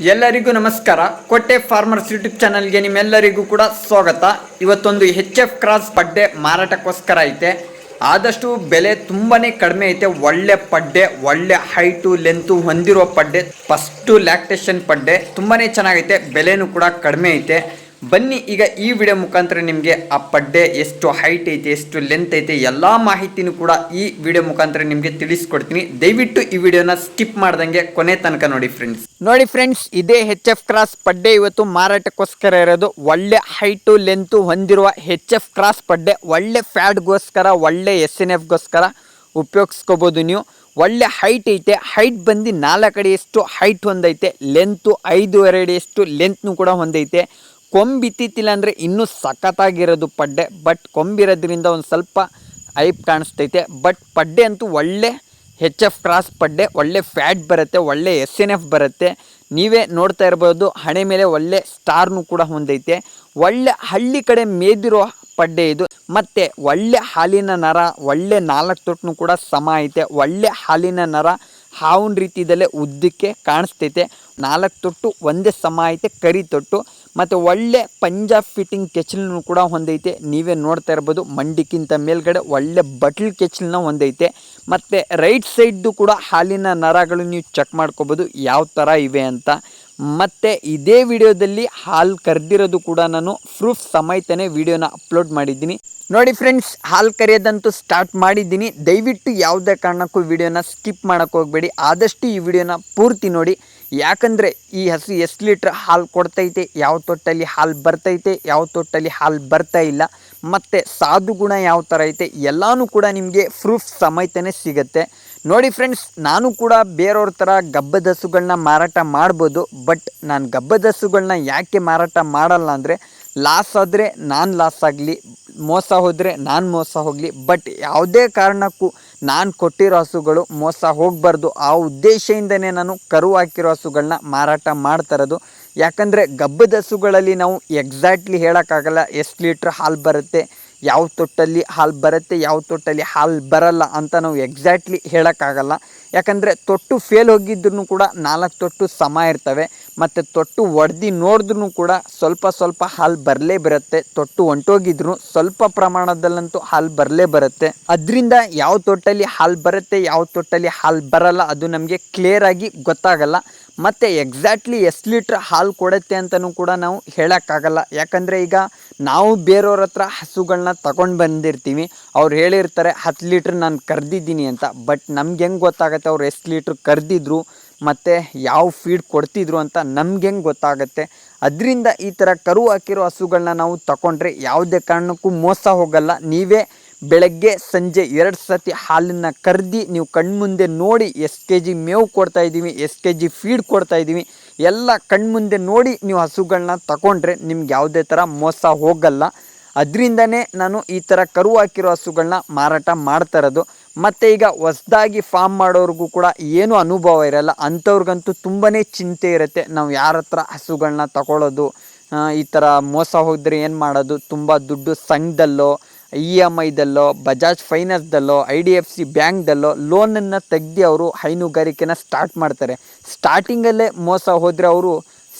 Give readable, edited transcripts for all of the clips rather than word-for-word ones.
ಎಲ್ಲರಿಗೂ ನಮಸ್ಕಾರ. ಕೋಟೆ ಫಾರ್ಮರ್ಸ್ ಯೂಟ್ಯೂಬ್ ಚಾನಲ್ಗೆ ನಿಮ್ಮೆಲ್ಲರಿಗೂ ಕೂಡ ಸ್ವಾಗತ. ಇವತ್ತೊಂದು HF ಕ್ರಾಸ್ ಪಡ್ಡೆ ಮಾರಾಟಕ್ಕೋಸ್ಕರ ಐತೆ. ಆದಷ್ಟು ಬೆಲೆ ತುಂಬಾನೇ ಕಡಿಮೆ ಐತೆ. ಒಳ್ಳೆ ಪಡ್ಡೆ, ಒಳ್ಳೆ ಹೈಟು ಲೆಂತು ಹೊಂದಿರುವ ಪಡ್ಡೆ, ಫಸ್ಟು ಲ್ಯಾಕ್ಟೇಷನ್ ಪಡ್ಡೆ, ತುಂಬಾನೇ ಚೆನ್ನಾಗೈತೆ. ಬೆಲೆನೂ ಕೂಡ ಕಡಿಮೆ ಐತೆ. ಬನ್ನಿ ಈಗ ಈ ವಿಡಿಯೋ ಮುಖಾಂತರ ನಿಮಗೆ ಆ ಪಡ್ಡೆ ಎಷ್ಟು ಹೈಟ್ ಐತೆ, ಎಷ್ಟು ಲೆಂತ್ ಐತೆ, ಎಲ್ಲ ಮಾಹಿತಿನೂ ಕೂಡ ಈ ವಿಡಿಯೋ ಮುಖಾಂತರ ನಿಮಗೆ ತಿಳಿಸ್ಕೊಡ್ತೀನಿ. ದಯವಿಟ್ಟು ಈ ವಿಡಿಯೋನ ಸ್ಕಿಪ್ ಮಾಡ್ದಂಗೆ ಕೊನೆ ತನಕ ನೋಡಿ ಫ್ರೆಂಡ್ಸ್. ನೋಡಿ ಫ್ರೆಂಡ್ಸ್, ಇದೇ HF ಕ್ರಾಸ್ ಪಡ್ಡೆ ಇವತ್ತು ಮಾರಾಟಕ್ಕೋಸ್ಕರ ಇರೋದು. ಒಳ್ಳೆ ಹೈಟು ಲೆಂತು ಹೊಂದಿರುವ HF ಕ್ರಾಸ್ ಪಡ್ಡೆ, ಒಳ್ಳೆ ಫ್ಯಾಟ್ಗೋಸ್ಕರ, ಒಳ್ಳೆ SNFಗೋಸ್ಕರ ಉಪಯೋಗಿಸ್ಕೋಬೋದು ನೀವು. ಒಳ್ಳೆ ಹೈಟ್ ಐತೆ. ಹೈಟ್ ಬಂದು 4 ಅಡಿಯಷ್ಟು ಹೈಟ್ ಹೊಂದೈತೆ. ಲೆಂತು 5.5 ಅಡಿಯಷ್ಟು ಲೆಂತ್ನು ಕೂಡ ಹೊಂದೈತೆ. ಕೊಂಬಿತ್ತಿಲ್ಲ ಅಂದರೆ ಇನ್ನೂ ಸಖತ್ತಾಗಿರೋದು ಪಡ್ಡೆ. ಬಟ್ ಕೊಂಬಿರೋದ್ರಿಂದ ಒಂದು ಸ್ವಲ್ಪ ಐಪ್ ಕಾಣಿಸ್ತೈತೆ. ಬಟ್ ಪಡ್ಡೆ ಅಂತೂ ಒಳ್ಳೆ HF ಕ್ರಾಸ್ ಪಡ್ಡೆ, ಒಳ್ಳೆ ಫ್ಯಾಟ್ ಬರುತ್ತೆ, ಒಳ್ಳೆ SNF ಬರುತ್ತೆ. ನೀವೇ ನೋಡ್ತಾ ಇರ್ಬೋದು, ಹಣೆ ಮೇಲೆ ಒಳ್ಳೆ ಸ್ಟಾರ್ನು ಕೂಡ ಹೊಂದೈತೆ. ಒಳ್ಳೆ ಹಳ್ಳಿ ಕಡೆ ಮೇದಿರೋ ಪಡ್ಡೆ ಇದು. ಮತ್ತು ಒಳ್ಳೆ ಹಾಲಿನ ನರ, ಒಳ್ಳೆ 4 ತೊಟ್ಟನು ಕೂಡ ಸಮ ಐತೆ. ಒಳ್ಳೆ ಹಾಲಿನ ನರ ಹಾವಿನ ರೀತಿಯಲ್ಲೇ ಉದ್ದಕ್ಕೆ ಕಾಣಿಸ್ತೈತೆ. 4 ತೊಟ್ಟು ಒಂದೇ ಸಮ ಐತೆ, ಕರಿ ತೊಟ್ಟು. ಮತ್ತು ಒಳ್ಳೆ ಪಂಜಾಬ್ ಫಿಟ್ಟಿಂಗ್ ಕೆಚ್ಚಲನ್ನು ಕೂಡ ಹೊಂದೈತೆ. ನೀವೇ ನೋಡ್ತಾ ಇರ್ಬೋದು, ಮಂಡಿಕ್ಕಿಂತ ಮೇಲ್ಗಡೆ ಒಳ್ಳೆ ಬಟ್ಲ್ ಕೆಚ್ಚಲನ್ನ ಹೊಂದೈತೆ. ಮತ್ತು ರೈಟ್ ಸೈಡ್ದು ಕೂಡ ಹಾಲಿನ ನರಗಳು ನೀವು ಚೆಕ್ ಮಾಡ್ಕೋಬೋದು ಯಾವ ಥರ ಇವೆ ಅಂತ. ಮತ್ತು ಇದೇ ವಿಡಿಯೋದಲ್ಲಿ ಹಾಲು ಕರೆದಿರೋದು ಕೂಡ ನಾನು ಪ್ರೂಫ್ ಸಮೇತನೇ ವಿಡಿಯೋನ ಅಪ್ಲೋಡ್ ಮಾಡಿದ್ದೀನಿ. ನೋಡಿ ಫ್ರೆಂಡ್ಸ್, ಹಾಲು ಕರೆಯೋದಂತೂ ಸ್ಟಾರ್ಟ್ ಮಾಡಿದ್ದೀನಿ. ದಯವಿಟ್ಟು ಯಾವುದೇ ಕಾರಣಕ್ಕೂ ವಿಡಿಯೋನ ಸ್ಕಿಪ್ ಮಾಡೋಕ್ಕೆ ಹೋಗಬೇಡಿ. ಆದಷ್ಟು ಈ ವಿಡಿಯೋನ ಪೂರ್ತಿ ನೋಡಿ. ಯಾಕಂದರೆ ಈ ಹಸು ಎಷ್ಟು ಲೀಟ್ರ್ ಹಾಲು ಕೊಡ್ತೈತೆ, ಯಾವ ತೊಟ್ಟಲ್ಲಿ ಹಾಲು ಬರ್ತೈತೆ, ಯಾವ ತೊಟ್ಟಲ್ಲಿ ಹಾಲು ಬರ್ತಾ ಇಲ್ಲ, ಮತ್ತು ಸಾಧು ಗುಣ ಯಾವ ಥರ ಐತೆ, ಎಲ್ಲನೂ ಕೂಡ ನಿಮಗೆ ಪ್ರೂಫ್ ಸಮೇತನೇ ಸಿಗುತ್ತೆ. ನೋಡಿ ಫ್ರೆಂಡ್ಸ್, ನಾನು ಕೂಡ ಬೇರೆಯವ್ರ ಥರ ಗಬ್ಬದ ಹಸುಗಳನ್ನ ಮಾರಾಟ ಮಾಡ್ಬೋದು. ಬಟ್ ನಾನು ಗಬ್ಬದ ಹಸುಗಳನ್ನ ಯಾಕೆ ಮಾರಾಟ ಮಾಡಲ್ಲ ಅಂದರೆ, ಲಾಸ್ ಆದರೆ ನಾನು ಲಾಸ್ ಆಗಲಿ, ಮೋಸ ಹೋದರೆ ನಾನು ಮೋಸ ಹೋಗಲಿ. ಬಟ್ ಯಾವುದೇ ಕಾರಣಕ್ಕೂ ನಾನು ಕೊಟ್ಟಿರೋ ಹಸುಗಳು ಮೋಸ ಹೋಗಬಾರ್ದು. ಆ ಉದ್ದೇಶದಿಂದನೇ ನಾನು ಕರು ಹಾಕಿರೋ ಹಸುಗಳನ್ನ ಮಾರಾಟ ಮಾಡ್ತಾಯಿರೋದು. ಯಾಕಂದರೆ ಗಬ್ಬದ ಹಸುಗಳಲ್ಲಿ ನಾವು ಎಕ್ಸಾಕ್ಟ್ಲಿ ಹೇಳೋಕ್ಕಾಗಲ್ಲ ಎಷ್ಟು ಲೀಟ್ರ್ ಹಾಲು ಬರುತ್ತೆ, ಯಾವ ತೊಟ್ಟಲ್ಲಿ ಹಾಲು ಬರುತ್ತೆ, ಯಾವ ತೊಟ್ಟಲ್ಲಿ ಹಾಲು ಬರಲ್ಲ ಅಂತ ನಾವು ಎಕ್ಸಾಕ್ಟ್ಲಿ ಹೇಳೋಕ್ಕಾಗಲ್ಲ. ಯಾಕಂದರೆ ತೊಟ್ಟು ಫೇಲ್ ಹೋಗಿದ್ರೂ ಕೂಡ 4 ತೊಟ್ಟು ಸಮ ಇರ್ತವೆ. ಮತ್ತು ತೊಟ್ಟು ಒಡೆದು ನೋಡಿದ್ರೂ ಕೂಡ ಸ್ವಲ್ಪ ಹಾಲು ಬರಲೇ ಬರುತ್ತೆ. ತೊಟ್ಟು ಹೊಂಟೋಗಿದ್ರು ಸ್ವಲ್ಪ ಪ್ರಮಾಣದಲ್ಲಂತೂ ಹಾಲು ಬರಲೇ ಬರುತ್ತೆ. ಅದರಿಂದ ಯಾವ ತೊಟ್ಟಲ್ಲಿ ಹಾಲು ಬರುತ್ತೆ, ಯಾವ ತೊಟ್ಟಲ್ಲಿ ಹಾಲು ಬರಲ್ಲ, ಅದು ನಮಗೆ ಕ್ಲಿಯರಾಗಿ ಗೊತ್ತಾಗಲ್ಲ. ಮತ್ತು ಎಕ್ಸಾಕ್ಟ್ಲಿ ಎಷ್ಟು ಲೀಟ್ರ್ ಹಾಲು ಕೊಡುತ್ತೆ ಅಂತಲೂ ಕೂಡ ನಾವು ಹೇಳೋಕ್ಕಾಗಲ್ಲ. ಯಾಕಂದರೆ ಈಗ ನಾವು ಬೇರೆಯವ್ರ ಹತ್ರ ಹಸುಗಳನ್ನ ತಗೊಂಡು ಬಂದಿರ್ತೀವಿ. ಅವ್ರು ಹೇಳಿರ್ತಾರೆ 10 ಲೀಟ್ರ್ ನಾನು ಕರೆದಿದ್ದೀನಿ ಅಂತ. ಬಟ್ ನಮ್ಗೆ ಹೆಂಗೆ ಗೊತ್ತಾಗುತ್ತೆ ಅವ್ರು ಎಷ್ಟು ಲೀಟ್ರ್ ಕರೆದಿದ್ರು ಮತ್ತು ಯಾವ ಫೀಡ್ ಕೊಡ್ತಿದ್ರು ಅಂತ ನಮ್ಗೆ ಹೆಂಗೆ ಗೊತ್ತಾಗುತ್ತೆ. ಅದರಿಂದ ಈ ಥರ ಕರು ಹಾಕಿರೋ ಹಸುಗಳನ್ನ ನಾವು ತಗೊಂಡ್ರೆ ಯಾವುದೇ ಕಾರಣಕ್ಕೂ ಮೋಸ ಹೋಗಲ್ಲ. ನೀವೇ ಬೆಳಗ್ಗೆ ಸಂಜೆ 2 ಸತಿ ಹಾಲನ್ನು ಕರೆದು ನೀವು ಕಣ್ಮುಂದೆ ನೋಡಿ ಎಷ್ಟು kg ಮೇವು ಕೊಡ್ತಾಯಿದ್ದೀವಿ, ಎಷ್ಟು kg ಫೀಡ್ ಕೊಡ್ತಾಯಿದ್ದೀವಿ, ಎಲ್ಲ ಕಣ್ಮುಂದೆ ನೋಡಿ ನೀವು ಹಸುಗಳನ್ನ ತಗೊಂಡ್ರೆ ನಿಮ್ಗೆ ಯಾವುದೇ ಥರ ಮೋಸ ಹೋಗಲ್ಲ. ಅದರಿಂದನೇ ನಾನು ಈ ಥರ ಕರು ಹಾಕಿರೋ ಹಸುಗಳನ್ನ ಮಾರಾಟ ಮಾಡ್ತಾಯಿರೋದು. ಮತ್ತು ಈಗ ಹೊಸದಾಗಿ ಫಾರ್ಮ್ ಮಾಡೋರಿಗೂ ಕೂಡ ಏನೂ ಅನುಭವ ಇರಲ್ಲ. ಅಂಥವ್ರಿಗಂತೂ ತುಂಬಾ ಚಿಂತೆ ಇರುತ್ತೆ, ನಾವು ಯಾರ ಹತ್ರ ಹಸುಗಳನ್ನ ತಗೊಳ್ಳೋದು, ಈ ಥರ ಮೋಸ ಹೋದರೆ ಏನು ಮಾಡೋದು, ತುಂಬ ದುಡ್ಡು ಸಂಘದಲ್ಲೋ, EMIದಲ್ಲೋ, ಬಜಾಜ್ ಫೈನಾನ್ಸ್ದಲ್ಲೋ, IDFC ಬ್ಯಾಂಕ್ದಲ್ಲೋ ಲೋನನ್ನು ತೆಗ್ದು ಅವರು ಹೈನುಗಾರಿಕೆನ ಸ್ಟಾರ್ಟ್ ಮಾಡ್ತಾರೆ. ಸ್ಟಾರ್ಟಿಂಗಲ್ಲೇ ಮೋಸ ಹೋದರೆ ಅವರು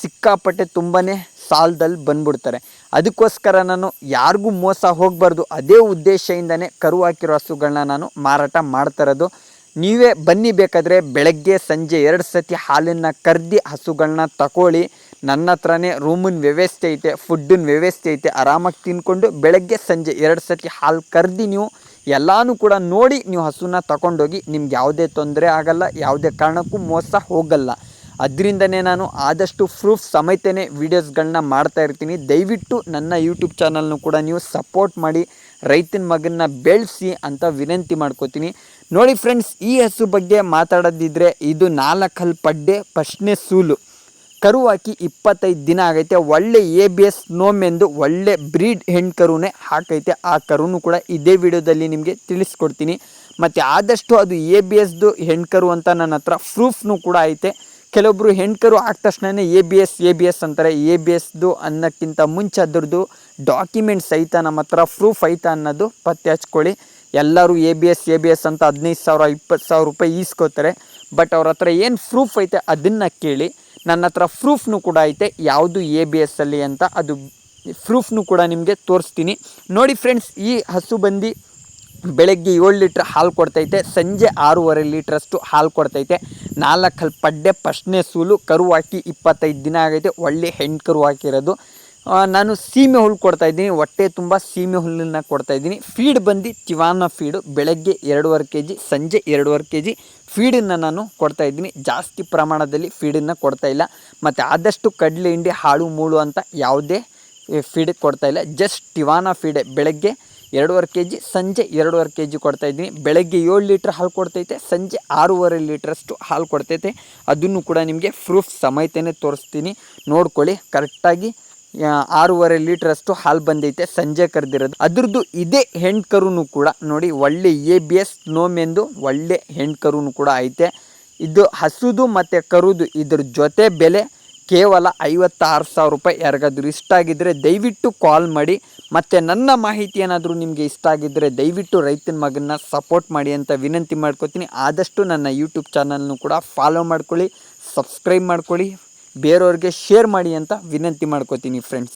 ಸಿಕ್ಕಾಪಟ್ಟೆ ತುಂಬಾ ಸಾಲದಲ್ಲಿ ಬಂದ್ಬಿಡ್ತಾರೆ. ಅದಕ್ಕೋಸ್ಕರ ನಾನು ಯಾರಿಗೂ ಮೋಸ ಹೋಗಬಾರ್ದು, ಅದೇ ಉದ್ದೇಶದಿಂದನೇ ಕರು ಹಾಕಿರೋ ಹಸುಗಳನ್ನ ನಾನು ಮಾರಾಟ ಮಾಡ್ತಾಯಿರೋದು. ನೀವೇ ಬನ್ನಿ, ಬೇಕಾದರೆ ಬೆಳಗ್ಗೆ ಸಂಜೆ 2 ಸತಿ ಹಾಲನ್ನು ಕರೆದು ಹಸುಗಳನ್ನ ತಗೊಳ್ಳಿ. ನನ್ನ ಹತ್ರನೇ ರೂಮಿನ ವ್ಯವಸ್ಥೆ ಐತೆ, ಫುಡ್ಡಿನ ವ್ಯವಸ್ಥೆ ಐತೆ. ಆರಾಮಾಗಿ ತಿಂದ್ಕೊಂಡು ಬೆಳಗ್ಗೆ ಸಂಜೆ 2 ಸತಿ ಹಾಲು ಕರೆದು ನೀವು ಎಲ್ಲನೂ ಕೂಡ ನೋಡಿ ನೀವು ಹಸುನ ತಗೊಂಡೋಗಿ. ನಿಮ್ಗೆ ಯಾವುದೇ ತೊಂದರೆ ಆಗಲ್ಲ, ಯಾವುದೇ ಕಾರಣಕ್ಕೂ ಮೋಸ ಹೋಗಲ್ಲ. ಅದರಿಂದನೇ ನಾನು ಆದಷ್ಟು ಪ್ರೂಫ್ ಸಮೇತನೇ ವೀಡಿಯೋಸ್ಗಳನ್ನ ಮಾಡ್ತಾ ಇರ್ತೀನಿ. ದಯವಿಟ್ಟು ನನ್ನ ಯೂಟ್ಯೂಬ್ ಚಾನಲ್ನು ಕೂಡ ನೀವು ಸಪೋರ್ಟ್ ಮಾಡಿ, ರೈತನ ಮಗನ್ನ ಬೆಳೆಸಿ ಅಂತ ವಿನಂತಿ ಮಾಡ್ಕೋತೀನಿ. ನೋಡಿ ಫ್ರೆಂಡ್ಸ್, ಈ ಹಸು ಬಗ್ಗೆ ಮಾತಾಡೋದಿದ್ರೆ ಇದು 4 ಹಲ್ ಪಡ್ಡೆ, ಫಸ್ಟ್ನೇ ಸೂಲು. ಕರು ಹಾಕಿ 25 ದಿನ ಆಗೈತೆ. ಒಳ್ಳೆ ABS ನೋಮೆಂದು ಒಳ್ಳೆ ಬ್ರೀಡ್ ಹೆಣ್ಣು ಕರುನೇ ಹಾಕೈತೆ. ಆ ಕರುನು ಕೂಡ ಇದೇ ವಿಡಿಯೋದಲ್ಲಿ ನಿಮಗೆ ತಿಳಿಸ್ಕೊಡ್ತೀನಿ. ಮತ್ತು ಆದಷ್ಟು ಅದು ABSದು ಹೆಣ್ಣು ಕರು ಅಂತ ನನ್ನ ಹತ್ರ ಪ್ರೂಫ್ನು ಕೂಡ ಐತೆ. ಕೆಲವೊಬ್ಬರು ಹೆಣ್ಣು ಕರು ಆದ ತಕ್ಷಣವೇ ABS ಅಂತಾರೆ. ABSದು ಅನ್ನೋಕ್ಕಿಂತ ಮುಂಚೆ ಅದ್ರದ್ದು ಡಾಕ್ಯುಮೆಂಟ್ಸ್ ಐತಾ, ನಮ್ಮ ಹತ್ರ ಪ್ರೂಫ್ ಐತಾ ಅನ್ನೋದು ಪತ್ತೆ ಹಚ್ಕೊಳ್ಳಿ. ಎಲ್ಲರೂ ABS ಅಂತ 15,000 20,000 ರೂಪಾಯಿ ಈಸ್ಕೋತಾರೆ. ಬಟ್ ಅವ್ರ ಹತ್ರ ಏನು ಪ್ರೂಫ್ ಐತೆ ಅದನ್ನು ಕೇಳಿ. ನನ್ನ ಹತ್ರ ಪ್ರೂಫ್ನು ಕೂಡ ಐತೆ ಯಾವುದು ABS ಅಲ್ಲಿ ಅಂತ, ಅದು ಪ್ರೂಫ್ನು ಕೂಡ ನಿಮಗೆ ತೋರಿಸ್ತೀನಿ ನೋಡಿ ಫ್ರೆಂಡ್ಸ್. ಈ ಹಸು ಬಂದು ಬೆಳಗ್ಗೆ 7 ಲೀಟ್ರ್ ಹಾಲು ಕೊಡ್ತೈತೆ, ಸಂಜೆ 6.5 ಲೀಟ್ರಷ್ಟು ಹಾಲು ಕೊಡ್ತೈತೆ. 4 ಪಡ್ಡೆ ಫಸ್ಟ್ನೇ ಸೂಲು, ಕರು ಹಾಕಿ 25 ದಿನ ಆಗೈತೆ, ಒಳ್ಳೆ ಹೆಣ್ಣು ಕರು ಹಾಕಿರೋದು. ನಾನು ಸೀಮೆ ಹುಲ್ಲು ಕೊಡ್ತಾಯಿದ್ದೀನಿ, ಹೊಟ್ಟೆ ತುಂಬ ಸೀಮೆ ಹುಲ್ಲನ್ನು ಕೊಡ್ತಾಯಿದ್ದೀನಿ. ಫೀಡ್ ಬಂದು ಚಿವಾನ ಫೀಡು, ಬೆಳಗ್ಗೆ 2.5 kg, ಸಂಜೆ 2.5 kg ಫೀಡನ್ನು ನಾನು ಕೊಡ್ತಾಯಿದ್ದೀನಿ. ಜಾಸ್ತಿ ಪ್ರಮಾಣದಲ್ಲಿ ಫೀಡನ್ನು ಕೊಡ್ತಾಯಿಲ್ಲ, ಮತ್ತು ಆದಷ್ಟು ಕಡಲೆ ಹಿಂಡಿ ಹಾಳು ಮೂಳು ಅಂತ ಯಾವುದೇ ಫೀಡ್ ಕೊಡ್ತಾಯಿಲ್ಲ. ಜಸ್ಟ್ ಟಿವಾನ ಫೀಡೆ, ಬೆಳಗ್ಗೆ 2.5 kg, ಸಂಜೆ 2.5 kg ಕೊಡ್ತಾಯಿದ್ದೀನಿ. ಬೆಳಗ್ಗೆ 7 ಲೀಟ್ರ್ ಹಾಲು ಕೊಡ್ತೈತೆ, ಸಂಜೆ 6.5 ಲೀಟ್ರಷ್ಟು ಹಾಲು ಕೊಡ್ತೈತೆ. ಅದನ್ನು ಕೂಡ ನಿಮಗೆ ಪ್ರೂಫ್ ಸಮೇತನೇ ತೋರಿಸ್ತೀನಿ, ನೋಡ್ಕೊಳ್ಳಿ. ಕರೆಕ್ಟಾಗಿ 6.5 ಲೀಟ್ರಷ್ಟು ಹಾಲು ಬಂದೈತೆ, ಸಂಜೆ ಕರೆದಿರೋದು. ಅದ್ರದ್ದು ಇದೇ ಹೆಣ್ಣು ಕರುನು ಕೂಡ ನೋಡಿ, ಒಳ್ಳೆ ABS ನೋಮೆಂದು ಒಳ್ಳೆ ಹೆಣ್ಣು ಕರುನು ಕೂಡ ಐತೆ. ಇದು ಹಸುದು ಮತ್ತು ಕರುದು ಇದ್ರ ಜೊತೆ ಬೆಲೆ ಕೇವಲ 56,000 ರೂಪಾಯಿ. ಯಾರಿಗಾದ್ರೂ ಇಷ್ಟ ಆಗಿದ್ದರೆ ದಯವಿಟ್ಟು ಕಾಲ್ ಮಾಡಿ. ಮತ್ತು ನನ್ನ ಮಾಹಿತಿ ಏನಾದರೂ ನಿಮಗೆ ಇಷ್ಟ ಆಗಿದ್ದರೆ ದಯವಿಟ್ಟು ರೈತನ ಮಗನ್ನ ಸಪೋರ್ಟ್ ಮಾಡಿ ಅಂತ ವಿನಂತಿ ಮಾಡ್ಕೊತೀನಿ. ಆದಷ್ಟು ನನ್ನ ಯೂಟ್ಯೂಬ್ ಚಾನಲ್ನು ಕೂಡ ಫಾಲೋ ಮಾಡ್ಕೊಳ್ಳಿ, ಸಬ್ಸ್ಕ್ರೈಬ್ ಮಾಡ್ಕೊಳ್ಳಿ, ಬೇರೆಯವ್ರಿಗೆ ಶೇರ್ ಮಾಡಿ ಅಂತ ವಿನಂತಿ ಮಾಡ್ಕೊತೀನಿ ಫ್ರೆಂಡ್ಸ್.